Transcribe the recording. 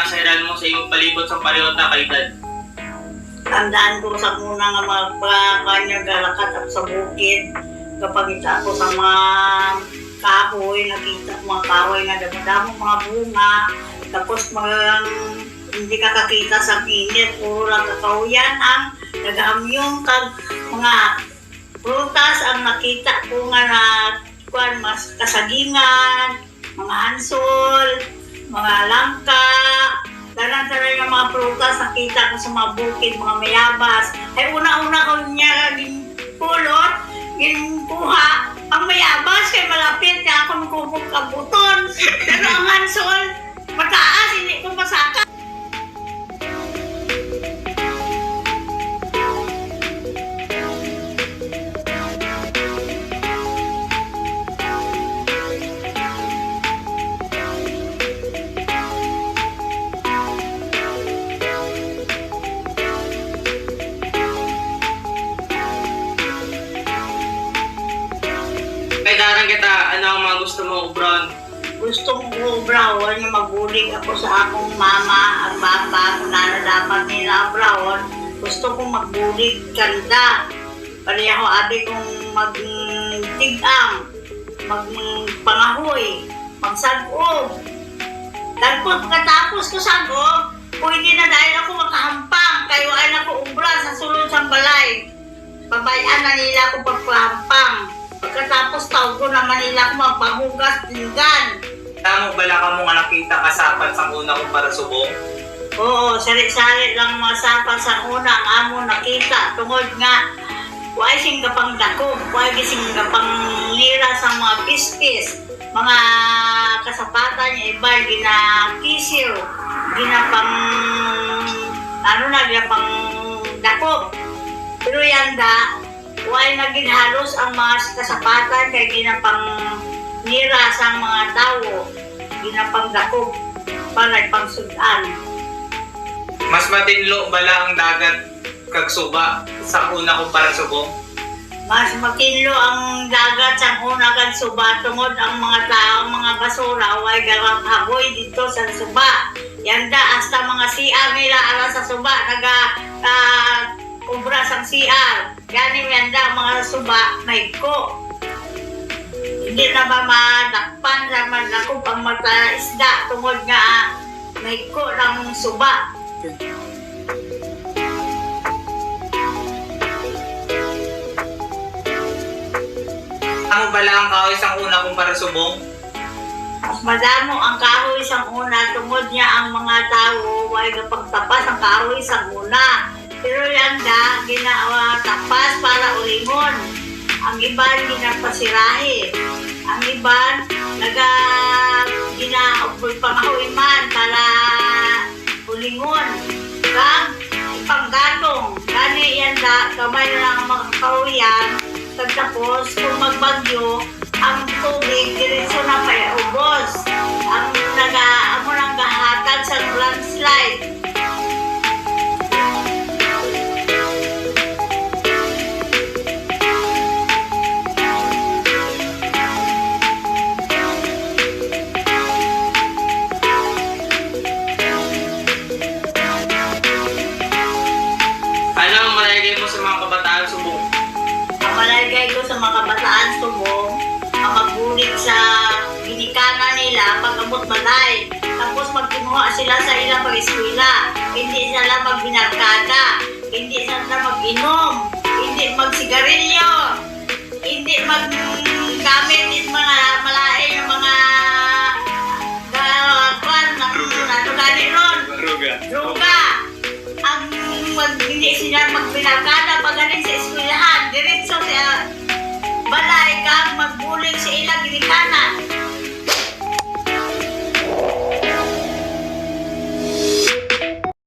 kasayran mo sa iyong palibot sa paliwata kay Dad? Tandaan ko sa muna nga magpakanya galakat ako sa bukid. Kapag kita ako sa mga kahoy, nakita ko mga kahoy nga damo-damo mga bunga. Tapos hindi ka kakita sa init, puro lang kakahuyan ang nag-amyong kag mga prutas ang nakita ko nga na mas kasagingan, mga hansol, mga langka, dalang-dalang ng mga prutas nakita ko sa mga bukid, mga mayabas. Ay una-una ko niya pulot, kuha ang mayabas kay malapit kaya ako nagkubog ang buton. Pero ang hansol, mataas, hindi ko masaka. Kay darang kita, ano ang mga gusto mo, Brown? Gusto ko brown, yung magbulig ako sa akong mama, ang baba, kung dapat nila brown. Gusto kong magbulig kanda. Pareho abi kong magtigang, magpangahoy, magsagog. Tapos pagkatapos ko sagog, pwede na dahil ako makahampang, kayo ay nakuubra sa sulod sa balay. Babayan na nila ako pagpahampang. Pagkatapos tawag ko naman nila ako magpahugas tinggan. Tamo bala ka mo nga nakita kasapat sa una kong para subong? Oo, sari-sari lang mga sapat sa una ang amo nakita. Tungod nga, huwag sing kapang dako, huwag sing kapang nira sa mga piskis. Mga kasapatan niya iba, ginakisiw, ginapang, ginapang dako. Pero yan da, huwag naging halos ang mga kasapatan kay ginapang nira sa mga tao, ginapang dako para pangsudan. Mas matinlo bala ang dagat kag suba sa una kong para subong? Mas makinlo ang dagat sa una kag suba tungod ang mga tao, mga basura, huwag garang haboy dito sa suba. Yan da, hasta mga CR nila ala sa suba, ubra sa CR. Ganing yan da, mga suba, may ko. Hindi na ba madakpan sa madakop ang mata isda tungod nga may ko ng suba. Tamo bala ang kahoy sa una kong para subong? Mas madamo ang kahoy sa una tungod niya ang mga tao ay kapagtapas ang kahoy sa una. Pero yan da, ginawa tapas para ulingon. Ang iban ginapasirahe. Ang iban pangahuiman para ulingon. Kang ipanggatong. Gani yan da, kamay lang ang mga kahuyan. Tapos kung magbagyo, ang tubig diretso na paiubos. Ang amo nang gahatag sa landslide. Ano ang malalagay mo sa mga kabataan subong? Ang malagay ko sa mga kabataan subong, ang magbulig sa ginikanan nila pag-abot balay. Tapos magkinuha sila sa ilang pag-eskwela. Hindi sila magbinarkada. Hindi sila mag-inom. Hindi magsigarilyo. Hindi maggamit ng mga malain yung mga gawakwan ng natugani ron. Druga. Hindi sila magbinarkada pag galing sa eskwelahan. Diretso sa balay kang magbulig sa ilang ginikanan.